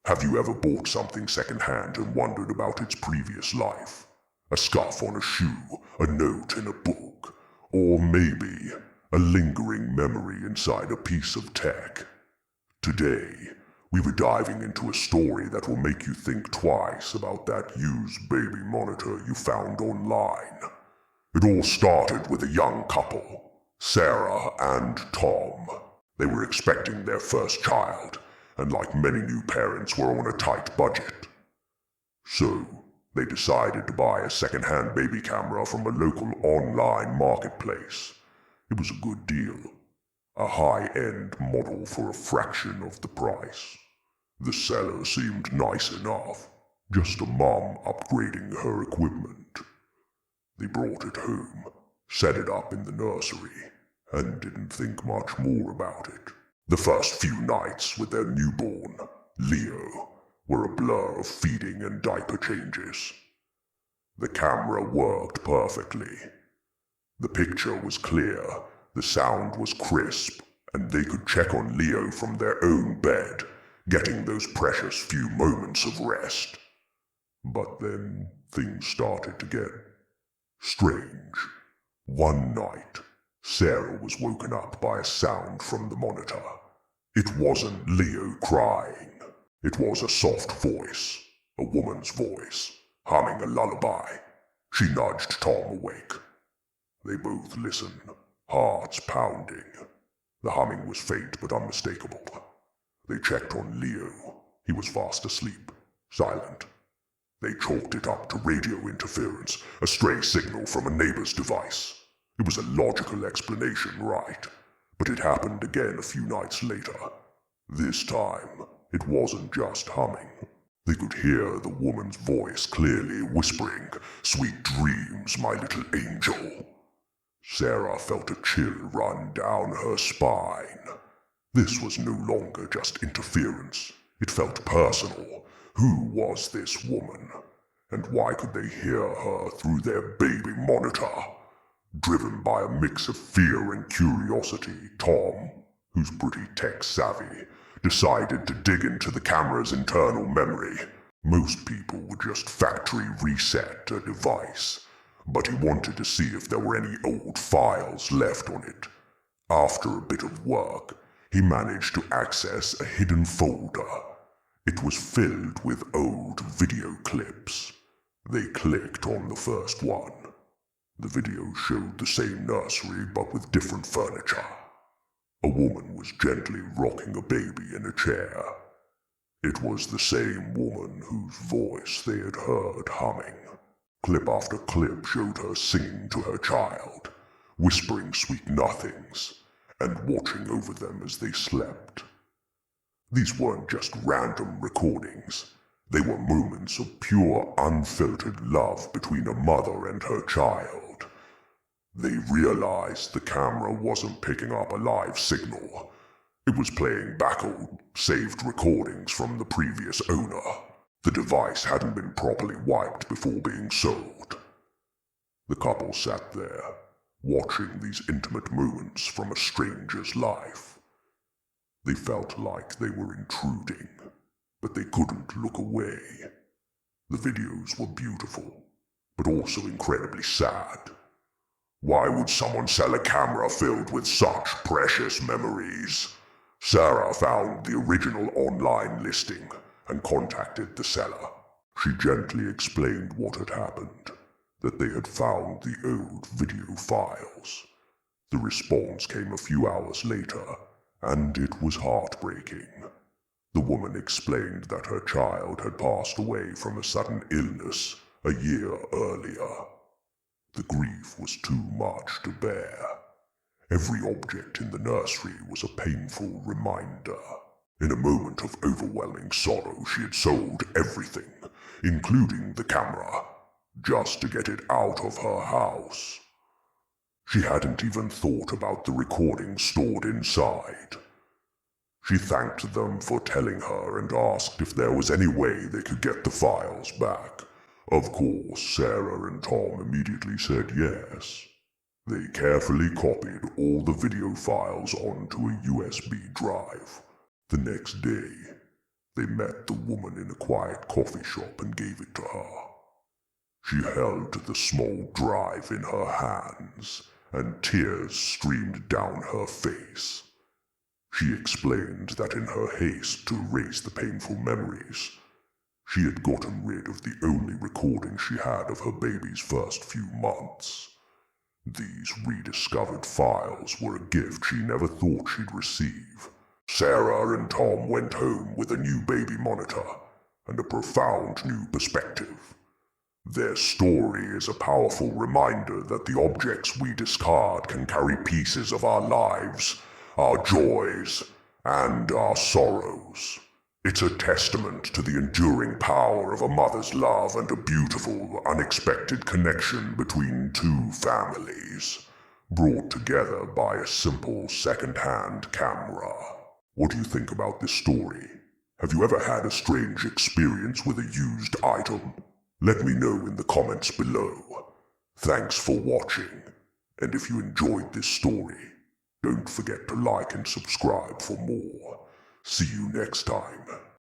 Have you ever bought something secondhand and wondered about its previous life? A scuff on a shoe, a note in a book, or maybe a lingering memory inside a piece of tech. Today, we were diving into a story that will make you think twice about that used baby monitor you found online. It all started with a young couple, Sarah and Tom. They were expecting their first child, and like many new parents were on a tight budget. So, they decided to buy a second-hand baby camera from a local online marketplace. It was a good deal. A high-end model for a fraction of the price. The seller seemed nice enough, just a mom upgrading her equipment. They brought it home, set it up in the nursery, and didn't think much more about it. The first few nights with their newborn, Leo, were a blur of feeding and diaper changes. The camera worked perfectly. The picture was clear, the sound was crisp, and they could check on Leo from their own bed, getting those precious few moments of rest. But then things started to get strange. One night, Sarah was woken up by a sound from the monitor. It wasn't Leo crying. It was a soft voice, a woman's voice, humming a lullaby. She nudged Tom awake. They both listened, hearts pounding. The humming was faint but unmistakable. They checked on Leo. He was fast asleep, silent. They chalked it up to radio interference, a stray signal from a neighbor's device. It was a logical explanation, right? But it happened again a few nights later. This time, it wasn't just humming. They could hear the woman's voice clearly whispering, "Sweet dreams, my little angel." Sarah felt a chill run down her spine. This was no longer just interference. It felt personal. Who was this woman? And why could they hear her through their baby monitor? Driven by a mix of fear and curiosity, Tom, who's pretty tech-savvy, decided to dig into the camera's internal memory. Most people would just factory reset a device, but he wanted to see if there were any old files left on it. After a bit of work, he managed to access a hidden folder. It was filled with old video clips. They clicked on the first one. The video showed the same nursery but with different furniture. A woman was gently rocking a baby in a chair. It was the same woman whose voice they had heard humming. Clip after clip showed her singing to her child, whispering sweet nothings, and watching over them as they slept. These weren't just random recordings. They were moments of pure, unfiltered love between a mother and her child. They realized the camera wasn't picking up a live signal. It was playing back old, saved recordings from the previous owner. The device hadn't been properly wiped before being sold. The couple sat there, watching these intimate moments from a stranger's life. They felt like they were intruding, but they couldn't look away. The videos were beautiful, but also incredibly sad. Why would someone sell a camera filled with such precious memories? Sarah found the original online listing and contacted the seller. She gently explained what had happened, that they had found the old video files. The response came a few hours later, and it was heartbreaking. The woman explained that her child had passed away from a sudden illness a year earlier. The grief was too much to bear. Every object in the nursery was a painful reminder. In a moment of overwhelming sorrow, she had sold everything, including the camera, just to get it out of her house. She hadn't even thought about the recording stored inside. She thanked them for telling her and asked if there was any way they could get the files back. Of course, Sarah and Tom immediately said yes. They carefully copied all the video files onto a USB drive. The next day, They met the woman in a quiet coffee shop and gave it to her. She held the small drive in her hands, and tears streamed down her face. She explained that in her haste to erase the painful memories, she had gotten rid of the only recording she had of her baby's first few months. These rediscovered files were a gift she never thought she'd receive. Sarah and Tom went home with a new baby monitor and a profound new perspective. Their story is a powerful reminder that the objects we discard can carry pieces of our lives, our joys, and our sorrows. It's a testament to the enduring power of a mother's love and a beautiful, unexpected connection between two families, brought together by a simple second-hand camera. What do you think about this story? Have you ever had a strange experience with a used item? Let me know in the comments below. Thanks for watching, and if you enjoyed this story, don't forget to like and subscribe for more. See you next time.